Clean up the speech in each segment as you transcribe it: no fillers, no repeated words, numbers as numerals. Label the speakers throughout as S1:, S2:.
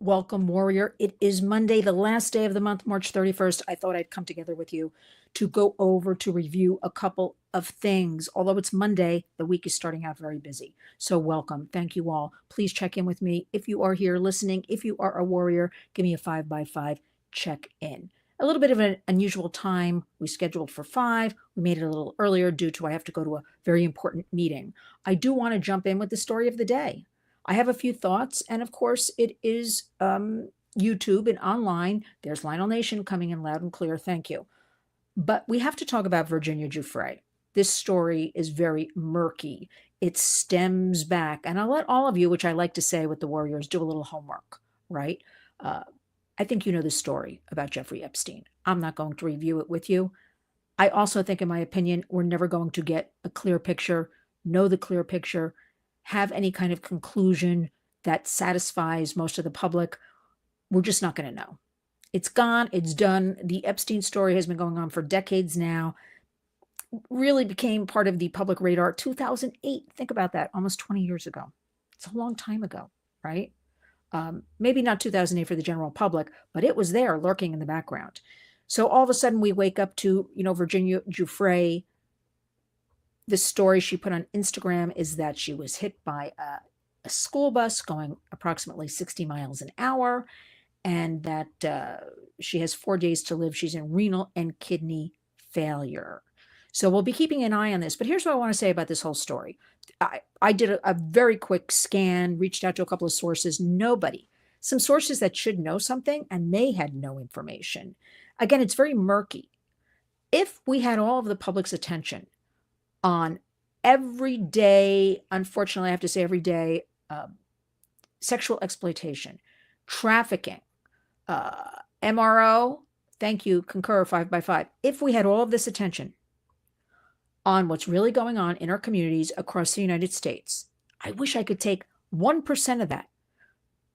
S1: Welcome, warrior. It is Monday, the last day of the month, March 31st. I thought I'd come together with you to go over to review a couple of things. Although it's Monday, the week is starting out very busy. So, welcome. Thank you all. Please check in with me. If you are here listening, if you are a warrior, give me a 5x5 check in. A little bit of an unusual time. We scheduled for 5. We made it a little earlier due to I have to go to a very important meeting. I do want to jump in with the story of the day. I have a few thoughts, and of course, it is YouTube and online. There's Lionel Nation coming in loud and clear. Thank you. But we have to talk about Virginia Giuffre. This story is very murky. It stems back, and I'll let all of you, which I like to say with the Warriors, do a little homework, right? Uh, I think you know the story about Jeffrey Epstein. I'm not going to review it with you. I also think, in my opinion, we're never going to get a clear picture, know the clear picture, have any kind of conclusion that satisfies most of the public. We're just not going to know. It's gone. It's done. The Epstein story has been going on for decades now. Really became part of the public radar 2008. Think about that. Almost 20 years ago. It's a long time ago, right? Maybe not 2008 for the general public, but it was there lurking in the background. So all of a sudden we wake up to, Virginia Giuffre. The story she put on Instagram is that she was hit by a school bus going approximately 60 miles an hour, and that she has 4 days to live. She's in renal and kidney failure. So we'll be keeping an eye on this. But here's what I want to say about this whole story. I did a very quick scan, reached out to a couple of sources. Nobody. Some sources that should know something, and they had no information. Again, it's very murky. If we had all of the public's attention on everyday, unfortunately, I have to say everyday, sexual exploitation, trafficking, MRO, thank you, concur 5x5. If we had all of this attention on what's really going on in our communities across the United States, I wish I could take 1% of that.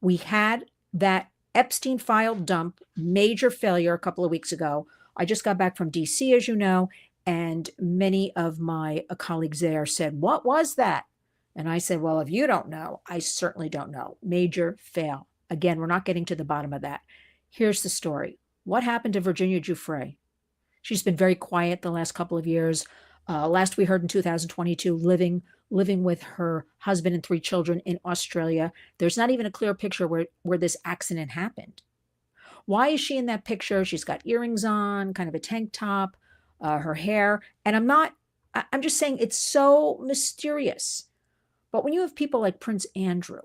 S1: We had that Epstein file dump, major failure a couple of weeks ago. I just got back from DC, as you know, and many of my colleagues there said, "What was that?" And I said, "Well, if you don't know, I certainly don't know." Major fail. Again, we're not getting to the bottom of that. Here's the story. What happened to Virginia Giuffre? She's been very quiet the last couple of years. Last we heard in 2022, living with her husband and 3 children in Australia. There's not even a clear picture where this accident happened. Why is she in that picture? She's got earrings on, kind of a tank top, her hair. And I'm just saying it's so mysterious. But when you have people like Prince Andrew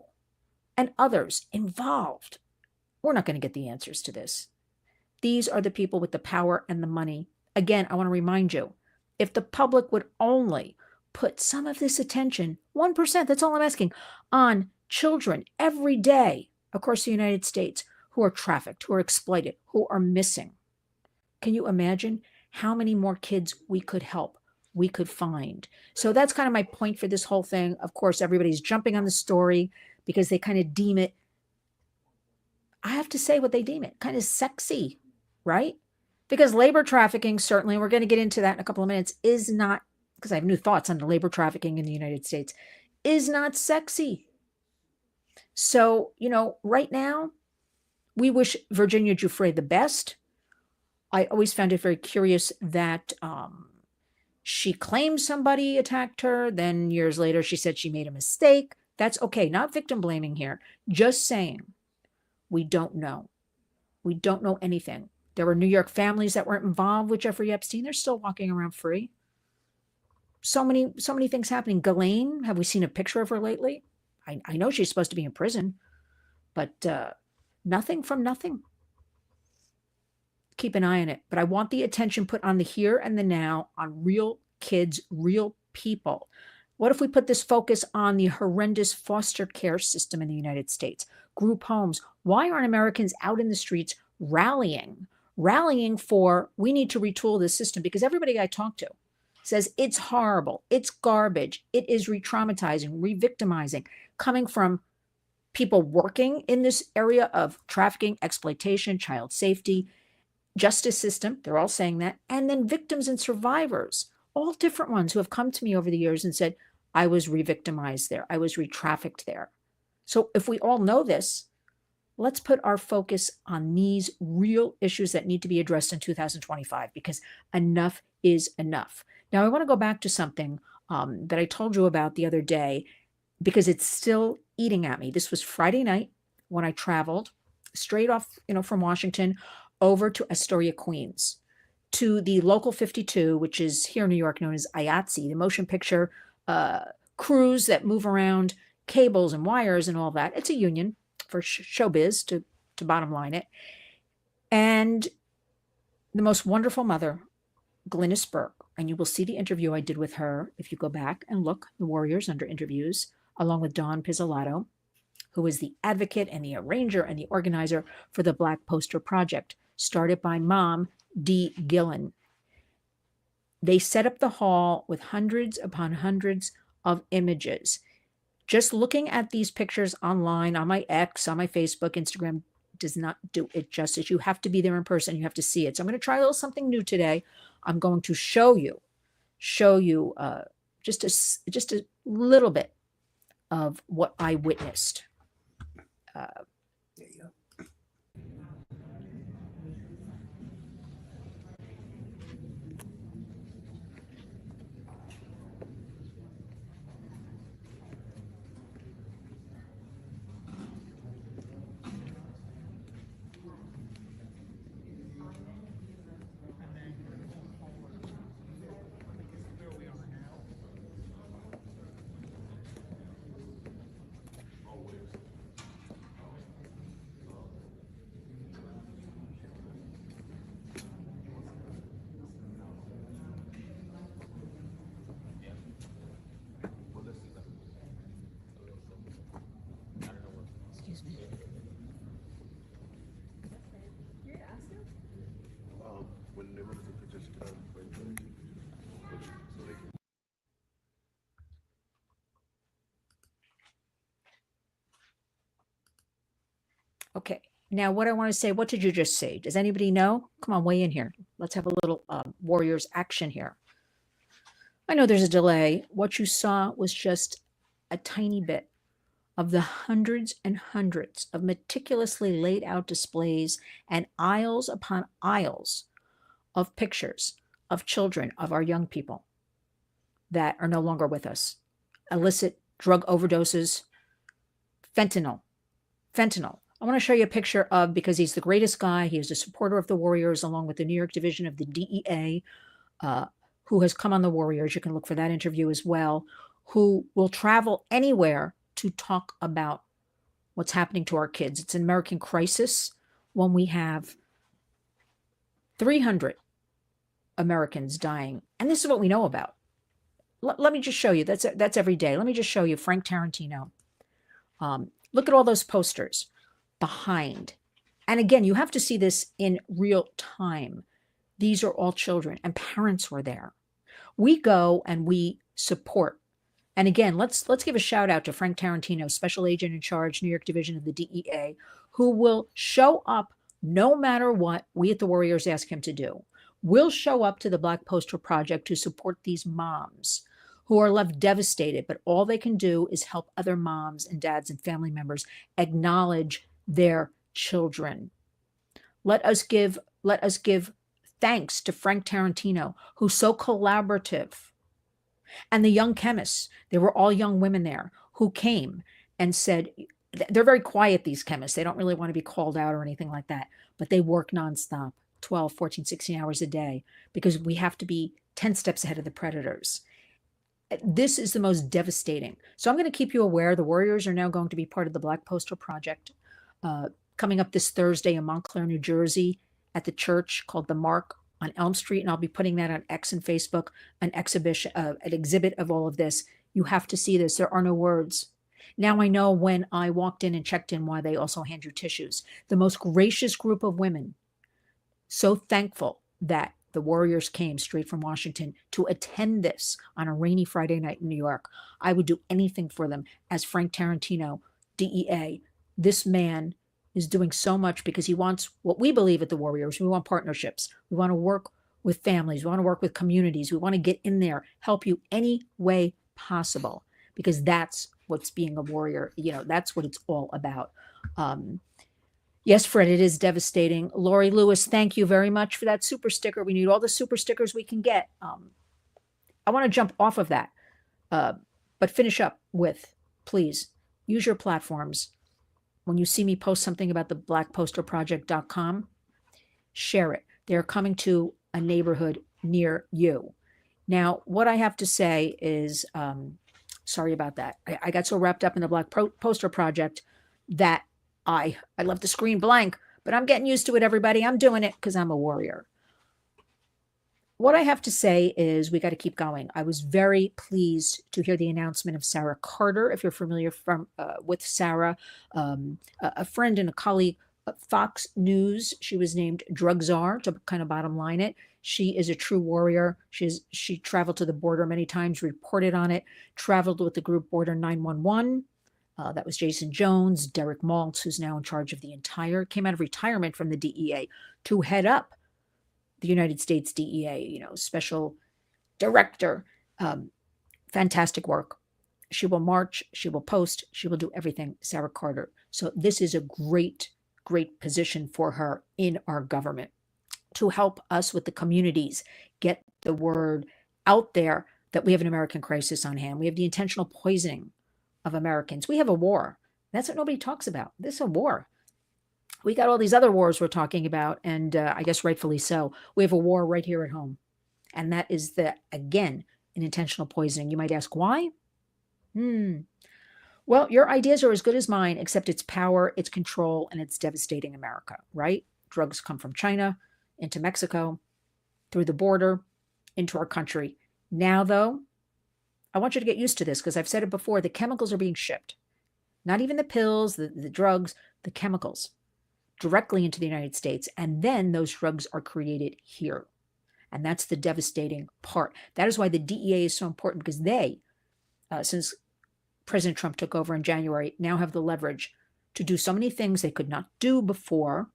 S1: and others involved, we're not going to get the answers to this. These are the people with the power and the money. Again, I want to remind you, if the public would only put some of this attention, 1%, that's all I'm asking, on children every day across the United States who are trafficked, who are exploited, who are missing. Can you imagine how many more kids we could help, we could find? So that's kind of my point for this whole thing. Of course, everybody's jumping on the story because they kind of deem it, I have to say what they deem it, kind of sexy, right? Because labor trafficking, certainly, we're going to get into that in a couple of minutes, is not, because I have new thoughts on the labor trafficking in the United States, is not sexy. So, right now, we wish Virginia Giuffre the best. I always found it very curious that she claimed somebody attacked her. Then years later, she said she made a mistake. That's okay. Not victim blaming here. Just saying we don't know. We don't know anything. There were New York families that weren't involved with Jeffrey Epstein. They're still walking around free. So many things happening. Ghislaine, have we seen a picture of her lately? I know she's supposed to be in prison, but nothing from nothing. Keep an eye on it. But I want the attention put on the here and the now, on real kids, real people. What if we put this focus on the horrendous foster care system in the United States? Group homes. Why aren't Americans out in the streets rallying for, we need to retool this system? Because everybody I talk to says it's horrible, it's garbage, it is re-traumatizing, re-victimizing, coming from people working in this area of trafficking, exploitation, child safety, justice system. They're all saying that. And then victims and survivors, all different ones who have come to me over the years and said, I was re-victimized there, I was re-trafficked there. So if we all know this, Let's put our focus on these real issues that need to be addressed in 2025 because enough is enough. Now, I want to go back to something that I told you about the other day because it's still eating at me. This was Friday night when I traveled straight off, from Washington over to Astoria, Queens, to the local 52, which is here in New York known as IATSE, the motion picture uh, crews that move around cables and wires and all that. It's a union for showbiz to bottom line it. And the most wonderful mother, Glynis Burke, and you will see the interview I did with her if you go back and look, the Warriors under interviews, along with Dawn Pizzolatto, who is the advocate and the arranger and the organizer for the Black Poster Project, started by Mom Dee Gillen. They set up the hall with hundreds upon hundreds of images. Just looking at these pictures online, on my X, on my Facebook, Instagram, does not do it justice. You have to be there in person. You have to see it. So I'm going to try a little something new today. I'm going to show you just a little bit of what I witnessed. There you go. Excuse me. When they look at the pictures, so they can. Okay. Now, what I want to say, what did you just say? Does anybody know? Come on, weigh in here. Let's have a little Warriors action here. I know there's a delay. What you saw was just a tiny bit of the hundreds and hundreds of meticulously laid out displays and aisles upon aisles of pictures of children, of our young people that are no longer with us. Illicit drug overdoses, fentanyl. I want to show you a picture of, because he's the greatest guy, he is a supporter of the Warriors along with the New York division of the DEA, who has come on the Warriors. You can look for that interview as well, who will travel anywhere to talk about what's happening to our kids. It's an American crisis when we have 300 Americans dying. And this is what we know about. Let me just show you. That's every day. Let me just show you Frank Tarantino. Look at all those posters behind. And again, you have to see this in real time. These are all children, and parents were there. We go and we support. And again, let's give a shout out to Frank Tarantino, special agent in charge, New York division of the DEA, who will show up no matter what we at the Warriors ask him to do. We'll show up to the Black Poster Project to support these moms who are left devastated, but all they can do is help other moms and dads and family members acknowledge their children. Let us give thanks to Frank Tarantino, who's so collaborative. And the young chemists, they were all young women there who came and said, they're very quiet, these chemists. They don't really want to be called out or anything like that, but they work nonstop, 12, 14, 16 hours a day, because we have to be 10 steps ahead of the predators. This is the most devastating. So I'm going to keep you aware. The Warriors are now going to be part of the Black Poster Project, coming up this Thursday in Montclair, New Jersey, at the church called The Mark on Elm Street. And I'll be putting that on X and Facebook, an exhibit of all of this. You have to see this. There are no words. Now I know when I walked in and checked in why they also hand you tissues. The most gracious group of women. So thankful that the Warriors came straight from Washington to attend this on a rainy Friday night in New York. I would do anything for them. As Frank Tarantino, DEA, this man is doing so much because he wants what we believe at the Warriors. We want partnerships. We want to work with families. We want to work with communities. We want to get in there, help you any way possible, because that's what's being a warrior. That's what it's all about. Yes, Fred, it is devastating. Lori Lewis, thank you very much for that super sticker. We need all the super stickers we can get. I want to jump off of that, uh, but finish up with, please use your platforms. When you see me post something about the blackposterproject.com, share it. They're coming to a neighborhood near you. Now, what I have to say is, sorry about that. I got so wrapped up in the Poster Project that I left the screen blank, but I'm getting used to it, everybody. I'm doing it because I'm a warrior. What I have to say is we got to keep going. I was very pleased to hear the announcement of Sarah Carter. If you're familiar with Sarah, a friend and a colleague at Fox News, she was named drug czar to kind of bottom line it. She is a true warrior. She traveled to the border many times, reported on it, traveled with the group Border 911. That was Jason Jones, Derek Maltz, who's now in charge of the entire, came out of retirement from the DEA to head up the United States DEA, special director. Fantastic work. She will march, she will post, she will do everything, Sarah Carter. So this is a great, great position for her in our government to help us with the communities get the word out there that we have an American crisis on hand. We have the intentional poisoning of Americans. We have a war. That's what nobody talks about. This is a war. We got all these other wars we're talking about, and I guess rightfully so. We have a war right here at home. And that is, again, an intentional poisoning. You might ask, why? Well, your ideas are as good as mine, except it's power, it's control, and it's devastating America, right? Drugs come from China into Mexico, through the border, into our country. Now, though, I want you to get used to this because I've said it before. The chemicals are being shipped. Not even the pills, the drugs, the chemicals directly into the United States. And then those drugs are created here. And that's the devastating part. That is why the DEA is so important, because they, since President Trump took over in January, now have the leverage to do so many things they could not do before,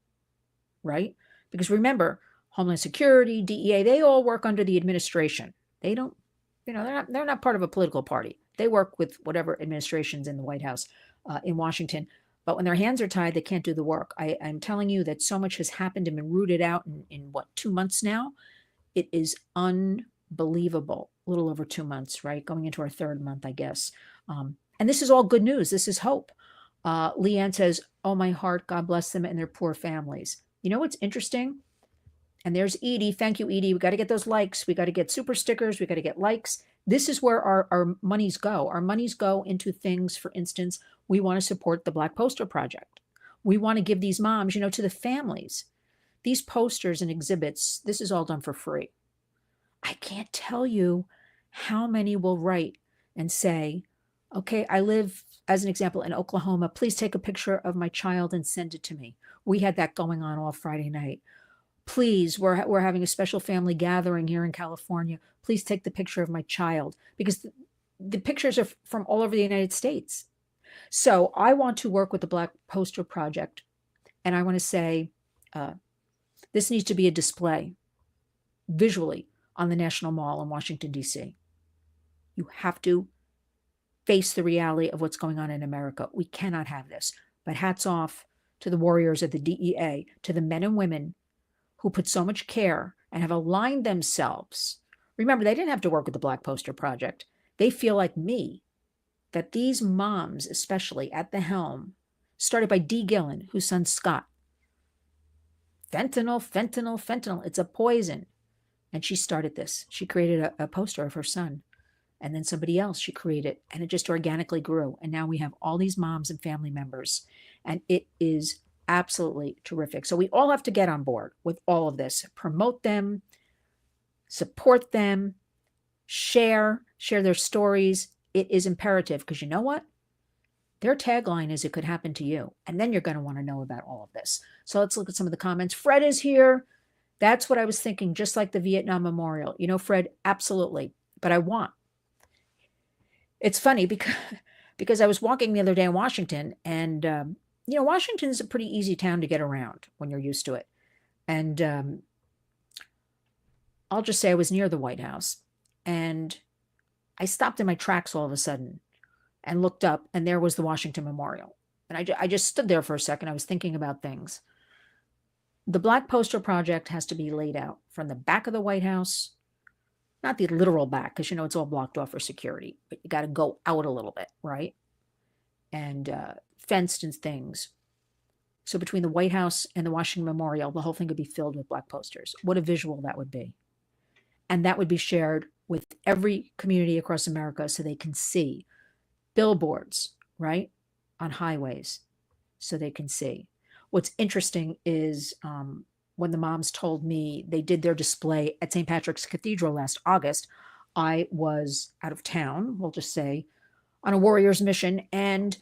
S1: right? Because remember, Homeland Security, DEA, they all work under the administration. They don't, they're not part of a political party. They work with whatever administration's in the White House in Washington. But when their hands are tied, they can't do the work. I'm telling you that so much has happened and been rooted out in 2 months now? It is unbelievable. A little over 2 months, right? Going into our third month, I guess. And this is all good news. This is hope. Leanne says, oh, my heart, God bless them and their poor families. You know what's interesting? And there's Edie. Thank you, Edie. We got to get those likes. We got to get super stickers. We got to get likes. This is where our monies go. Our monies go into things, for instance, we want to support the Black Poster Project. We want to give these moms, to the families. These posters and exhibits, this is all done for free. I can't tell you how many will write and say, okay, I live, as an example, in Oklahoma. Please take a picture of my child and send it to me. We had that going on all Friday night. Please, we're having a special family gathering here in California. Please take the picture of my child, because the pictures are from all over the United States. So I want to work with the Black Poster Project, and I want to say this needs to be a display visually on the National Mall in Washington, D.C. You have to face the reality of what's going on in America. We cannot have this. But hats off to the warriors of the DEA, to the men and women who put so much care and have aligned themselves. Remember, they didn't have to work with the Black Poster Project. They feel like me, that these moms, especially at the helm, started by Dee Gillen, whose son Scott. Fentanyl, fentanyl, fentanyl. It's a poison. And she started this. She created a poster of her son. And then somebody else she created. And it just organically grew. And now we have all these moms and family members. And it is absolutely terrific. So we all have to get on board with all of this. Promote them. Support them. Share their stories. It is imperative, because you know what? Their tagline is, it could happen to you. And then you're going to want to know about all of this. So let's look at some of the comments. Fred is here. That's what I was thinking, just like the Vietnam Memorial. Fred, absolutely. But it's funny because I was walking the other day in Washington, and, Washington is a pretty easy town to get around when you're used to it. And I'll just say I was near the White House, and I stopped in my tracks all of a sudden and looked up, and there was the Washington Memorial. And I just stood there for a second. I was thinking about things. The Black Poster Project has to be laid out from the back of the White House, not the literal back, because it's all blocked off for security, but you got to go out a little bit, right? And fenced and things. So between the White House and the Washington Memorial, the whole thing could be filled with black posters. What a visual that would be. And that would be shared with every community across America so they can see billboards, right, on highways so they can see. What's interesting is when the moms told me they did their display at St. Patrick's Cathedral last August, I was out of town, we'll just say, on a warrior's mission, and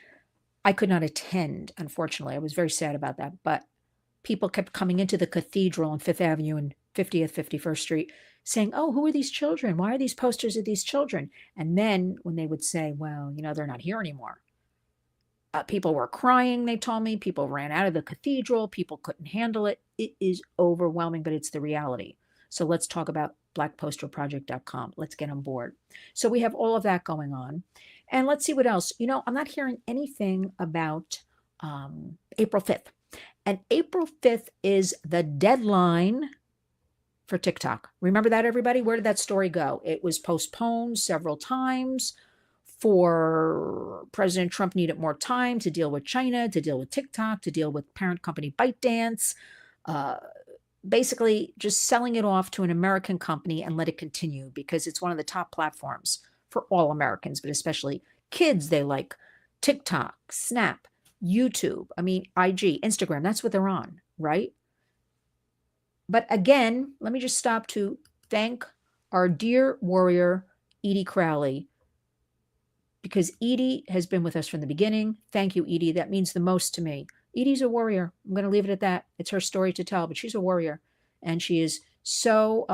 S1: I could not attend, unfortunately. I was very sad about that, but people kept coming into the cathedral on Fifth Avenue and 50th, 51st Street saying, oh, who are these children? Why are these posters of these children? And then when they would say, well, they're not here anymore. People were crying, they told me. People ran out of the cathedral. People couldn't handle it. It is overwhelming, but it's the reality. So let's talk about blackposterproject.com. Let's get on board. So we have all of that going on. And let's see what else. I'm not hearing anything about April 5th. And April 5th is the deadline for TikTok. Remember that, everybody? Where did that story go? It was postponed several times. For President Trump needed more time to deal with China, to deal with TikTok, to deal with parent company ByteDance, basically just selling it off to an American company and let it continue because it's one of the top platforms for all Americans, but especially kids. They like TikTok, Snap, YouTube, IG, Instagram. That's what they're on, right? But again, let me just stop to thank our dear warrior, Edie Crowley, because Edie has been with us from the beginning. Thank you, Edie. That means the most to me. Edie's a warrior. I'm going to leave it at that. It's her story to tell, but she's a warrior. And she is so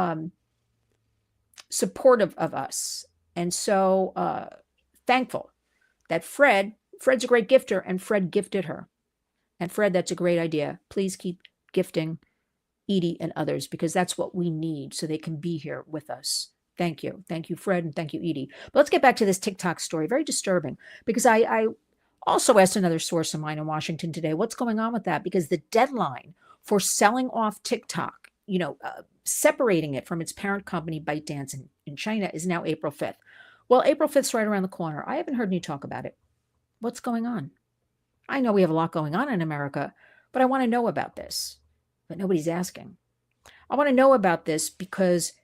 S1: supportive of us and so thankful that Fred's a great gifter, and Fred gifted her. And Fred, that's a great idea. Please keep gifting Edie and others because that's what we need so they can be here with us. Thank you. Thank you, Fred, and thank you, Edie. But let's get back to this TikTok story. Very disturbing because I also asked another source of mine in Washington today, what's going on with that? Because the deadline for selling off TikTok, separating it from its parent company, ByteDance, in China is now April 5th. Well, April 5th is right around the corner. I haven't heard any talk about it. What's going on? I know we have a lot going on in America, but I want to know about this. But nobody's asking. I want to know about this because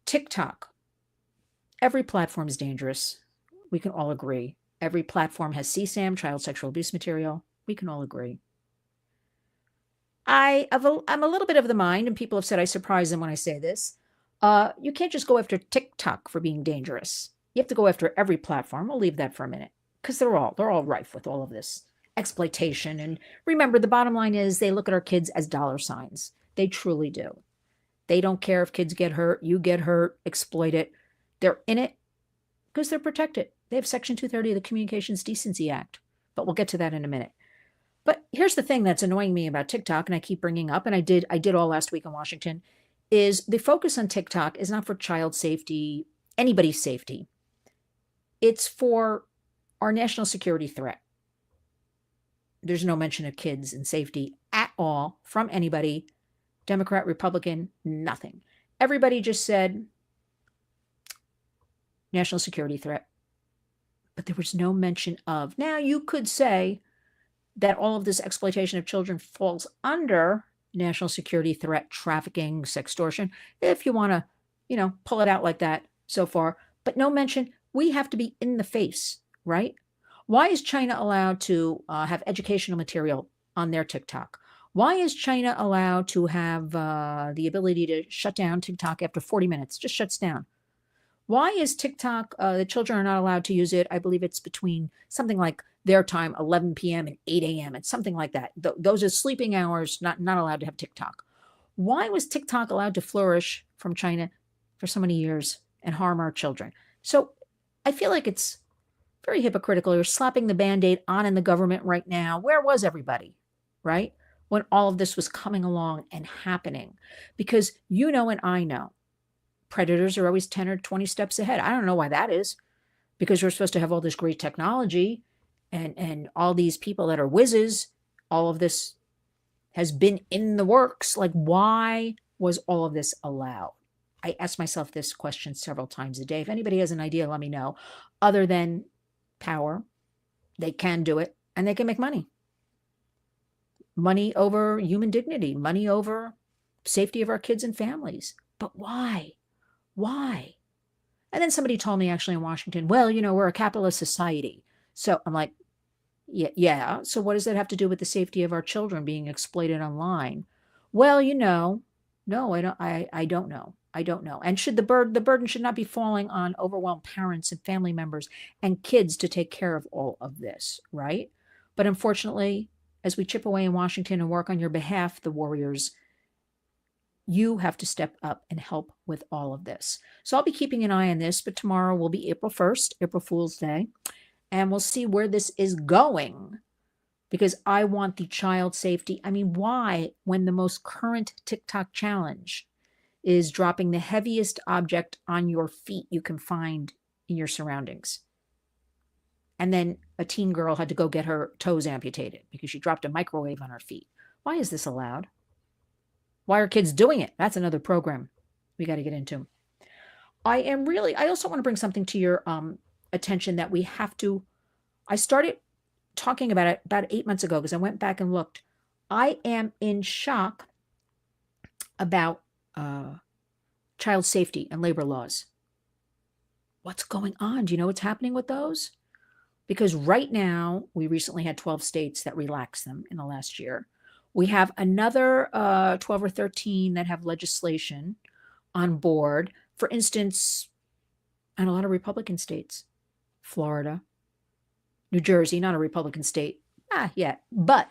S1: TikTok, every platform is dangerous. We can all agree. Every platform has CSAM, child sexual abuse material. We can all agree. I'm a little bit of the mind, and people have said I surprise them when I say this. You can't just go after TikTok for being dangerous. You have to go after every platform. We'll leave that for a minute because they're all rife with all of this exploitation. And remember, the bottom line is they look at our kids as dollar signs. They truly do. They don't care if kids get hurt, you get hurt, exploit it. They're in it because they're protected. They have Section 230 of the Communications Decency Act. But we'll get to that in a minute. But here's the thing that's annoying me about TikTok, and I keep bringing up, and I did all last week in Washington, is the focus on TikTok is not for child safety, anybody's safety. It's for our national security threat. There's no mention of kids and safety at all from anybody. Democrat, Republican, nothing. Everybody just said national security threat. But there was no mention of. Now, you could say that all of this exploitation of children falls under national security threat, trafficking, sextortion, if you want to, pull it out like that so far. But no mention. We have to be in the face, right? Why is China allowed to have educational material on their TikTok? Why is China allowed to have the ability to shut down TikTok after 40 minutes? Just shuts down. Why is TikTok, the children are not allowed to use it? I believe it's between something like their time, 11 p.m. and 8 a.m. It's something like that. Those are sleeping hours, not allowed to have TikTok. Why was TikTok allowed to flourish from China for so many years and harm our children? So I feel like it's very hypocritical. You're slapping the Band-Aid on in the government right now. Where was everybody, right? When all of this was coming along and happening. Because and I know, predators are always 10 or 20 steps ahead. I don't know why that is. Because we're supposed to have all this great technology and all these people that are whizzes, all of this has been in the works. Like, why was all of this allowed? I ask myself this question several times a day. If anybody has an idea, let me know. Other than power, they can do it and they can make money. Money over human dignity, money over safety of our kids and families. But why? Why? And then somebody told me actually in Washington, well, we're a capitalist society. So I'm like, yeah. So what does that have to do with the safety of our children being exploited online? Well, no, I don't. I don't know. I don't know. And should the burden should not be falling on overwhelmed parents and family members and kids to take care of all of this, right? But unfortunately, as we chip away in Washington and work on your behalf, the warriors, you have to step up and help with all of this. So I'll be keeping an eye on this, but tomorrow will be April 1st, April Fool's Day, and we'll see where this is going because I want the child safety. I mean, why, when the most current TikTok challenge is dropping the heaviest object on your feet you can find in your surroundings? And then a teen girl had to go get her toes amputated because she dropped a microwave on her feet. Why is this allowed? Why are kids doing it? That's another program we got to get into. I also want to bring something to your attention that we have to. I started talking about it about 8 months ago because I went back and looked. I am in shock about child safety and labor laws. What's going on? Do you know what's happening with those? Because right now, we recently had 12 states that relaxed them in the last year. We have another 12 or 13 that have legislation on board. For instance, and a lot of Republican states, Florida, New Jersey, not a Republican state, yet, but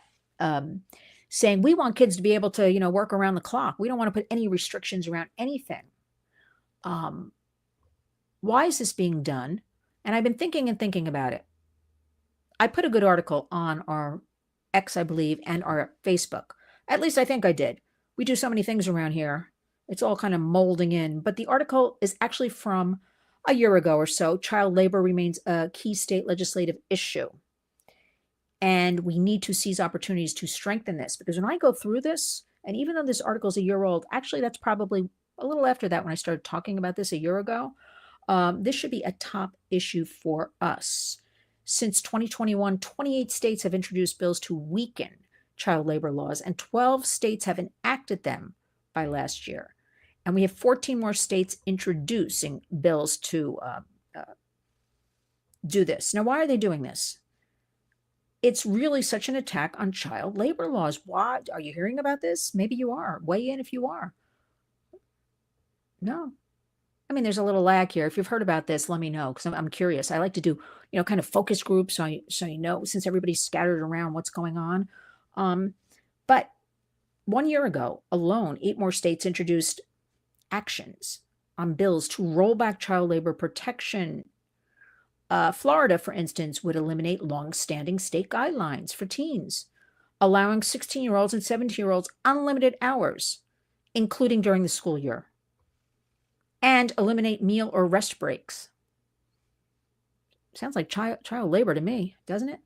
S1: saying we want kids to be able to, work around the clock. We don't want to put any restrictions around anything. Why is this being done? And I've been thinking about it. I put a good article on our X, I believe, and our Facebook. At least I think I did. We do so many things around here. It's all kind of molding in. But the article is actually from a year ago or so. Child labor remains a key state legislative issue. And we need to seize opportunities to strengthen this. Because when I go through this, and even though this article is a year old, actually that's probably a little after that when I started talking about this a year ago, this should be a top issue for us. Since 2021, 28 states have introduced bills to weaken child labor laws, and 12 states have enacted them by last year. And we have 14 more states introducing bills to do this. Now, why are they doing this? It's really such an attack on child labor laws. Why? Are you hearing about this? Maybe you are. Weigh in if you are. No. I mean, there's a little lag here. If you've heard about this, let me know because I'm curious. I like to do, kind of focus groups so since everybody's scattered around what's going on. But 1 year ago alone, 8 more states introduced actions on bills to roll back child labor protection. Florida, for instance, would eliminate long-standing state guidelines for teens, allowing 16-year-olds and 17-year-olds unlimited hours, including during the school year, and eliminate meal or rest breaks. Sounds like child labor to me, doesn't it?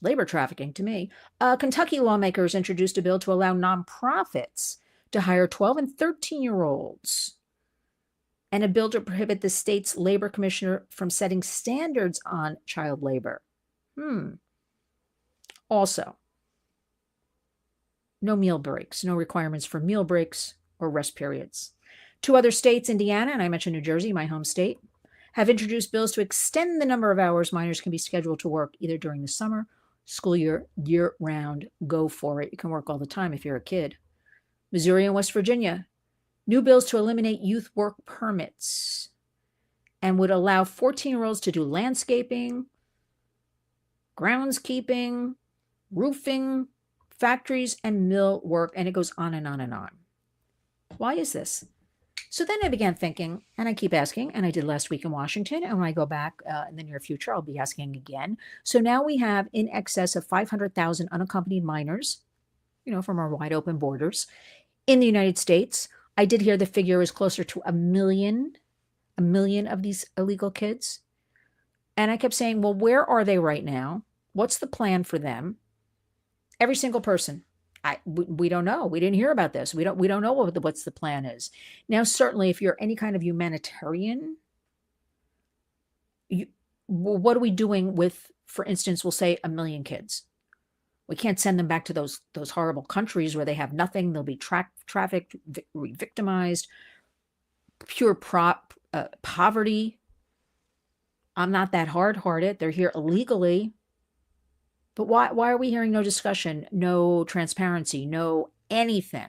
S1: Labor trafficking to me. Kentucky lawmakers introduced a bill to allow nonprofits to hire 12 and 13-year-olds, and a bill to prohibit the state's labor commissioner from setting standards on child labor. Also, no meal breaks, no requirements for meal breaks or rest periods. 2 other states, Indiana, and I mentioned New Jersey, my home state, have introduced bills to extend the number of hours minors can be scheduled to work either during the summer, school year-round. Go for it. You can work all the time if you're a kid. Missouri and West Virginia, new bills to eliminate youth work permits and would allow 14-year-olds to do landscaping, groundskeeping, roofing, factories, and mill work, and it goes on and on and on. Why is this? So then I began thinking, and I keep asking, and I did last week in Washington, and when I go back in the near future, I'll be asking again. So now we have in excess of 500,000 unaccompanied minors, from our wide open borders in the United States. I did hear the figure is closer to a million of these illegal kids. And I kept saying, well, where are they right now? What's the plan for them? Every single person. We don't know. We didn't hear about this. We don't know what's the plan is. Now, certainly, if you're any kind of humanitarian, you, well, what are we doing with, for instance, we'll say 1 million kids? We can't send them back to those horrible countries where they have nothing. They'll be trafficked, victimized, pure poverty. I'm not that hard-hearted. They're here illegally. But why are we hearing no discussion, no transparency, no anything?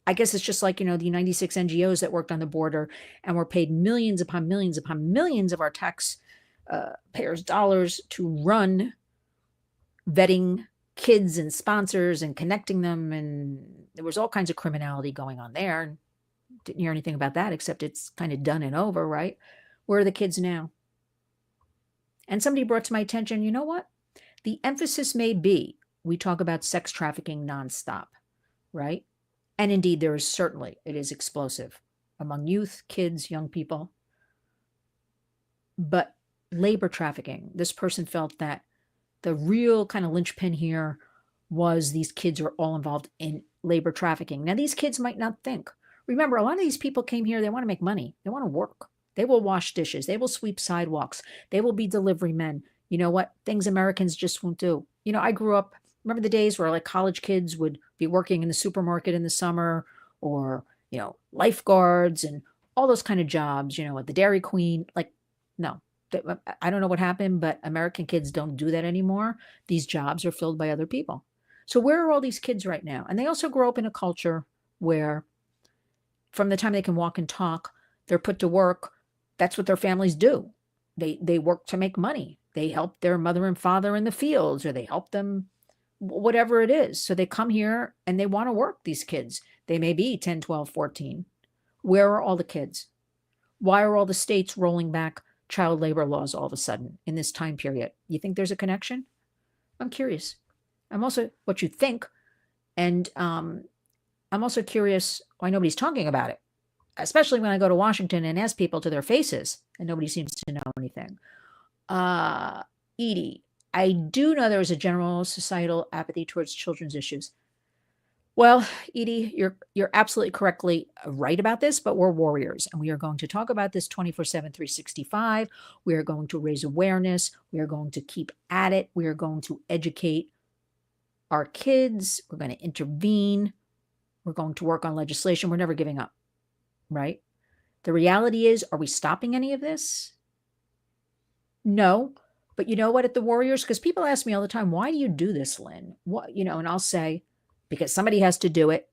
S1: I guess it's just like, the 96 NGOs that worked on the border and were paid millions upon millions upon millions of our tax payers' dollars to run vetting kids and sponsors and connecting them. And there was all kinds of criminality going on there. Didn't hear anything about that, except it's kind of done and over, right? Where are the kids now? And somebody brought to my attention, you know what? The emphasis may be, we talk about sex trafficking nonstop, right? And indeed, it is explosive among youth, kids, young people. But labor trafficking, this person felt that the real kind of linchpin here was these kids are all involved in labor trafficking. Now, these kids might not think. Remember, a lot of these people came here, they want to make money. They want to work. They will wash dishes. They will sweep sidewalks. They will be delivery men. You know what? Things Americans just won't do. I grew up, remember the days where like college kids would be working in the supermarket in the summer, or, lifeguards and all those kind of jobs, at the Dairy Queen. Like, no, I don't know what happened, but American kids don't do that anymore. These jobs are filled by other people. So where are all these kids right now? And they also grow up in a culture where from the time they can walk and talk, they're put to work. That's what their families do. They work to make money. They help their mother and father in the fields, or they help them, whatever it is. So they come here and they want to work, these kids. They may be 10, 12, 14. Where are all the kids? Why are all the states rolling back child labor laws all of a sudden in this time period? You think there's a connection? I'm curious. I'm also what you think. And I'm also curious why nobody's talking about it, especially when I go to Washington and ask people to their faces and nobody seems to know anything. Edie, I do know there is a general societal apathy towards children's issues. Well, Edie, you're absolutely correctly right about this, but we're warriors, and we are going to talk about this 24/7, 365. We are going to raise awareness. We are going to keep at it. We are going to educate our kids. We're going to intervene. We're going to work on legislation. We're never giving up, right? The reality is, are we stopping any of this? No. But you know what, at the Warriors, because people ask me all the time, why do you do this, Lynn? What, and I'll say, because somebody has to do it,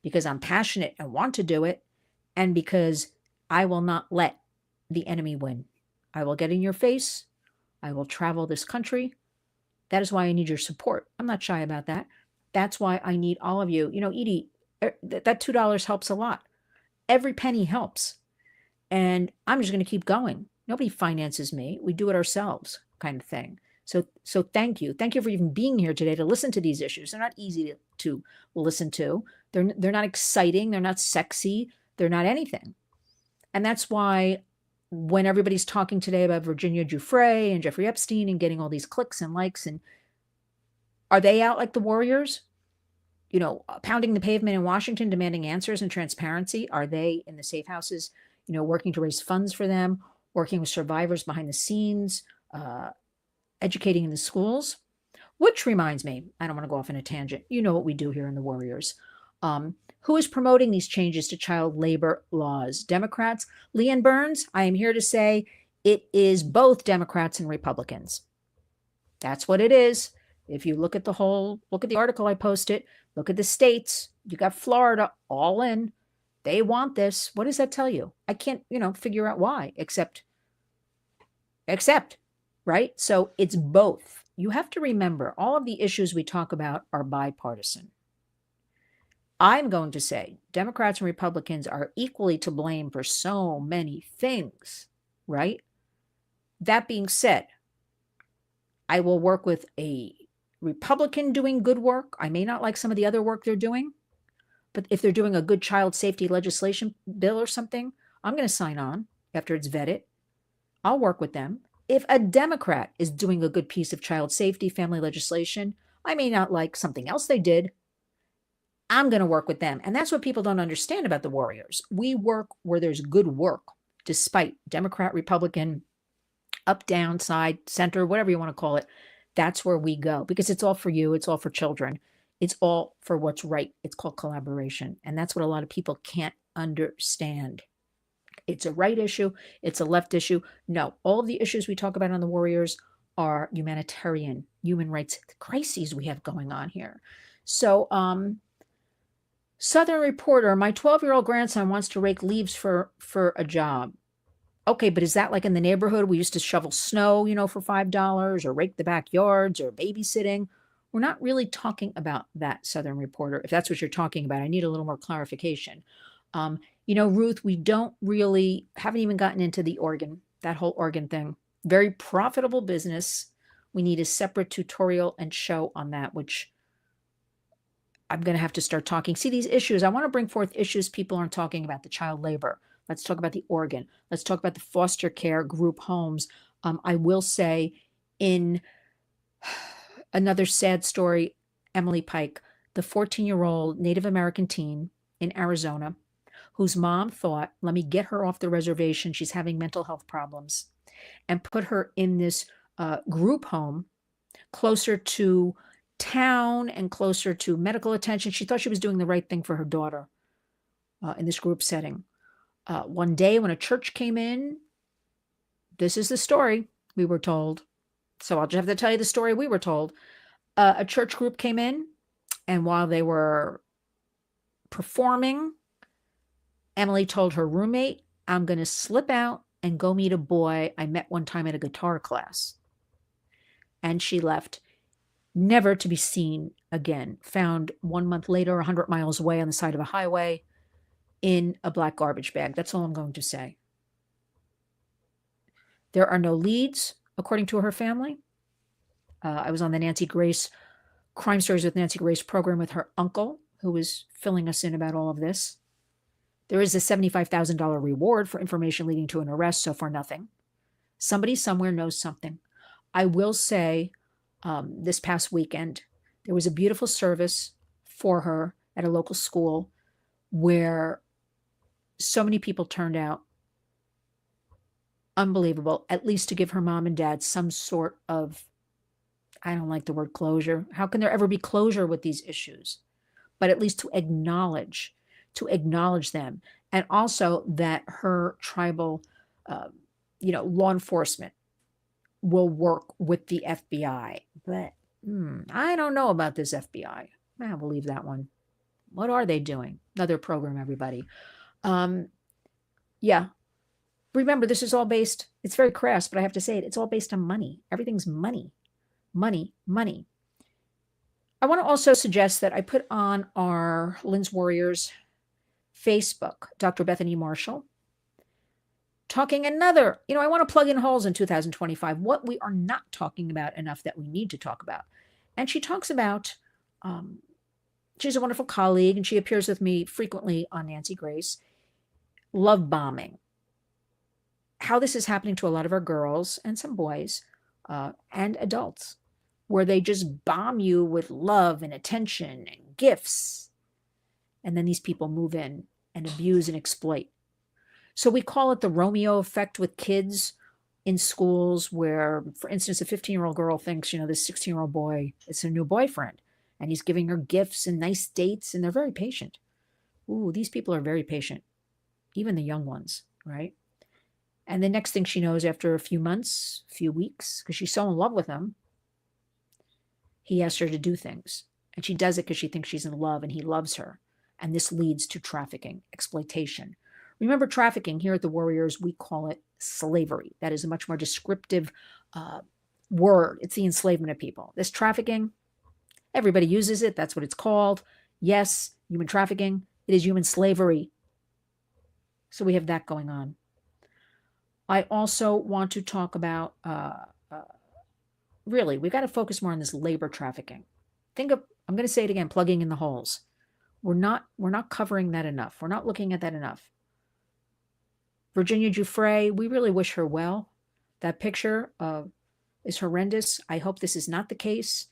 S1: because I'm passionate and want to do it, and because I will not let the enemy win. I will get in your face. I will travel this country. That is why I need your support. I'm not shy about that. That's why I need all of you. Edie, that $2 helps a lot. Every penny helps. And I'm just going to keep going. Nobody finances me. We do it ourselves, kind of thing. So thank you. Thank you for even being here today to listen to these issues. They're not easy to listen to. They're not exciting. They're not sexy. They're not anything. And that's why when everybody's talking today about Virginia Giuffre and Jeffrey Epstein and getting all these clicks and likes, and are they out like the Warriors? Pounding the pavement in Washington, demanding answers and transparency? Are they in the safe houses, working to raise funds for them, working with survivors behind the scenes, educating in the schools? Which reminds me, I don't want to go off on a tangent. You know what we do here in the Warriors. Who is promoting these changes to child labor laws? Democrats? Leanne Burns, I am here to say it is both Democrats and Republicans. That's what it is. If you look at the article I posted, look at the states. You got Florida all in. They want this. What does that tell you? I can't, figure out why, except, right? So it's both. You have to remember, all of the issues we talk about are bipartisan. I'm going to say Democrats and Republicans are equally to blame for so many things, right? That being said, I will work with a Republican doing good work. I may not like some of the other work they're doing, but if they're doing a good child safety legislation bill or something, I'm going to sign on after it's vetted. I'll work with them. If a Democrat is doing a good piece of child safety, family legislation, I may not like something else they did. I'm going to work with them. And that's what people don't understand about the Warriors. We work where there's good work, despite Democrat, Republican, up, down, side, center, whatever you want to call it. That's where we go because it's all for you. It's all for children. It's all for what's right. It's called collaboration. And that's what a lot of people can't understand. It's a right issue. It's a left issue. No, all of the issues we talk about on the Warriors are humanitarian, human rights crises we have going on here. So, Southern Reporter, my 12-year-old grandson wants to rake leaves for a job. Okay, but is that like in the neighborhood? We used to shovel snow, for $5 or rake the backyards or babysitting. We're not really talking about that, Southern Reporter. If that's what you're talking about, I need a little more clarification. Ruth, we haven't even gotten into that whole organ thing. Very profitable business. We need a separate tutorial and show on that, which I'm going to have to start talking. See, these issues, I want to bring forth issues people aren't talking about, the child labor. Let's talk about the organ. Let's talk about the foster care group homes. I will say in another sad story, Emily Pike, the 14-year-old Native American teen in Arizona, whose mom thought, let me get her off the reservation. She's having mental health problems, and put her in this group home closer to town and closer to medical attention. She thought she was doing the right thing for her daughter in this group setting. One day when a church came in, this is the story we were told. So I'll just have to tell you the story we were told. A church group came in, and while they were performing, Emily told her roommate, I'm going to slip out and go meet a boy I met one time at a guitar class. And she left, never to be seen again. Found 1 month later, 100 miles away on the side of a highway in a black garbage bag. That's all I'm going to say. There are no leads, according to her family. I was on the Nancy Grace Crime Stories with Nancy Grace program with her uncle, who was filling us in about all of this. There is a $75,000 reward for information leading to an arrest. So far, nothing. Somebody somewhere knows something. I will say this past weekend, there was a beautiful service for her at a local school where so many people turned out. Unbelievable, at least to give her mom and dad some sort of, I don't like the word closure. How can there ever be closure with these issues? But at least to acknowledge them. And also that her tribal, law enforcement will work with the FBI. But I don't know about this FBI. We'll leave that one. What are they doing? Another program, everybody. Yeah. Remember, this is all based, it's very crass, but I have to say it, it's all based on money. Everything's money. Money, money. I want to also suggest that I put on our Lynn's Warriors Facebook, Dr. Bethany Marshall, talking I want to plug in holes in 2025, what we are not talking about enough that we need to talk about. And she talks about, she's a wonderful colleague, and she appears with me frequently on Nancy Grace, love bombing. How this is happening to a lot of our girls and some boys and adults, where they just bomb you with love and attention and gifts. And then these people move in and abuse and exploit. So we call it the Romeo effect with kids in schools where, for instance, a 15-year-old girl thinks, this 16-year-old boy is her new boyfriend, and he's giving her gifts and nice dates, and they're very patient. Ooh, these people are very patient, even the young ones, right? And the next thing she knows, after a few months, few weeks, because she's so in love with him, he asks her to do things. And she does it because she thinks she's in love and he loves her. And this leads to trafficking, exploitation. Remember, trafficking, here at the Warriors, we call it slavery. That is a much more descriptive word. It's the enslavement of people. This trafficking, everybody uses it. That's what it's called. Yes, human trafficking. It is human slavery. So we have that going on. I also want to talk about, really, we've got to focus more on this labor trafficking. I'm going to say it again, plugging in the holes. We're not covering that enough. We're not looking at that enough. Virginia Giuffre, we really wish her well. That picture is horrendous. I hope this is not the case.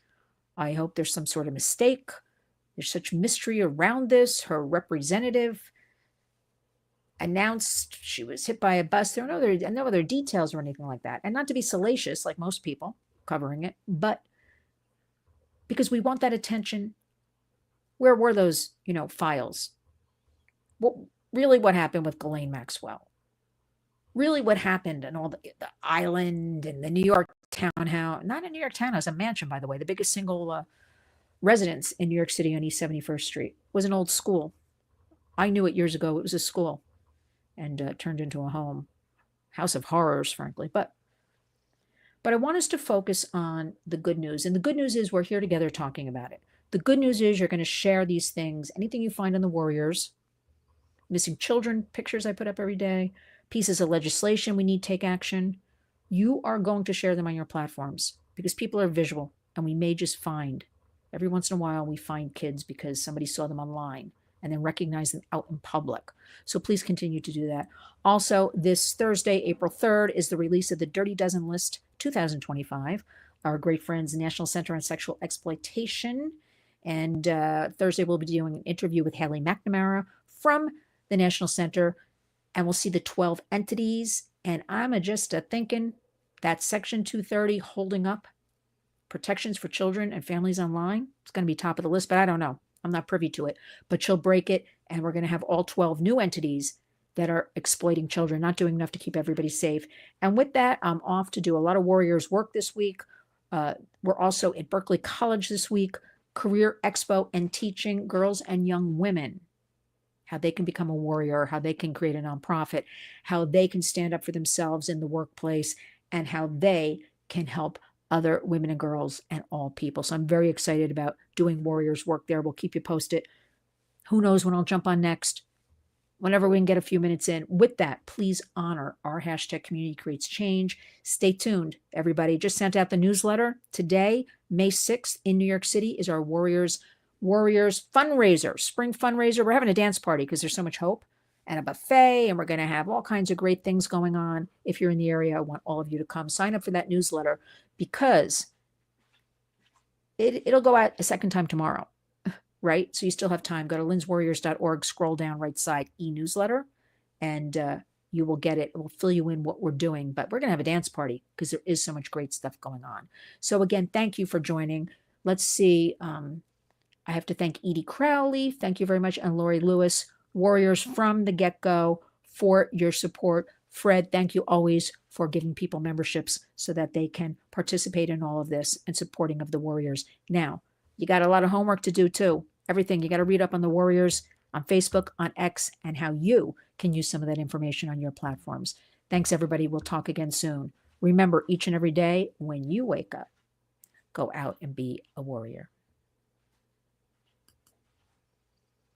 S1: I hope there's some sort of mistake. There's such mystery around this. Her representative announced she was hit by a bus. There are no other details or anything like that. And not to be salacious like most people covering it, but because we want that attention. Where were those, files? What happened with Ghislaine Maxwell? Really what happened and all the island and the New York townhouse, not a New York townhouse, a mansion, by the way, the biggest single residence in New York City on East 71st Street was an old school. I knew it years ago. It was a school and turned into a home. House of horrors, frankly. But I want us to focus on the good news. And the good news is we're here together talking about it. The good news is you're going to share these things, anything you find on the Warriors, missing children pictures I put up every day, pieces of legislation we need to take action. You are going to share them on your platforms because people are visual, and we may just find, every once in a while, we find kids because somebody saw them online and then recognize them out in public. So please continue to do that. Also, this Thursday, April 3rd, is the release of the Dirty Dozen List 2025, our great friends, National Center on Sexual Exploitation. And Thursday, we'll be doing an interview with Haley McNamara from the National Center, and we'll see the 12 entities. And I'm just thinking that Section 230 holding up protections for children and families online, it's going to be top of the list, but I don't know. I'm not privy to it. But she'll break it, and we're going to have all 12 new entities that are exploiting children, not doing enough to keep everybody safe. And with that, I'm off to do a lot of Warriors work this week. We're also at Berkeley College this week, Career Expo, and teaching girls and young women how they can become a warrior, how they can create a nonprofit, how they can stand up for themselves in the workplace, and how they can help other women and girls and all people. So I'm very excited about doing Warriors work there. We'll keep you posted. Who knows when I'll jump on next, whenever we can get a few minutes in. With that, please honor our hashtag Community Creates Change. Stay tuned, everybody. Just sent out the newsletter today, May 6th in New York City is our Warriors fundraiser, spring fundraiser. We're having a dance party because there's so much hope, and a buffet, and we're going to have all kinds of great things going on. If you're in the area, I want all of you to come sign up for that newsletter because it'll go out a second time tomorrow, right? So you still have time. Go to linswarriors.org, scroll down right side, e-newsletter, and you will get it. It will fill you in what we're doing, but we're going to have a dance party because there is so much great stuff going on. So again, thank you for joining. Let's see. I have to thank Edie Crowley. Thank you very much. And Lori Lewis, Warriors from the get-go, for your support. Fred, thank you always for giving people memberships so that they can participate in all of this and supporting of the Warriors. Now, you got a lot of homework to do too. Everything. You got to read up on the Warriors on Facebook, on X, and how you can use some of that information on your platforms. Thanks, everybody. We'll talk again soon. Remember, each and every day when you wake up, go out and be a warrior.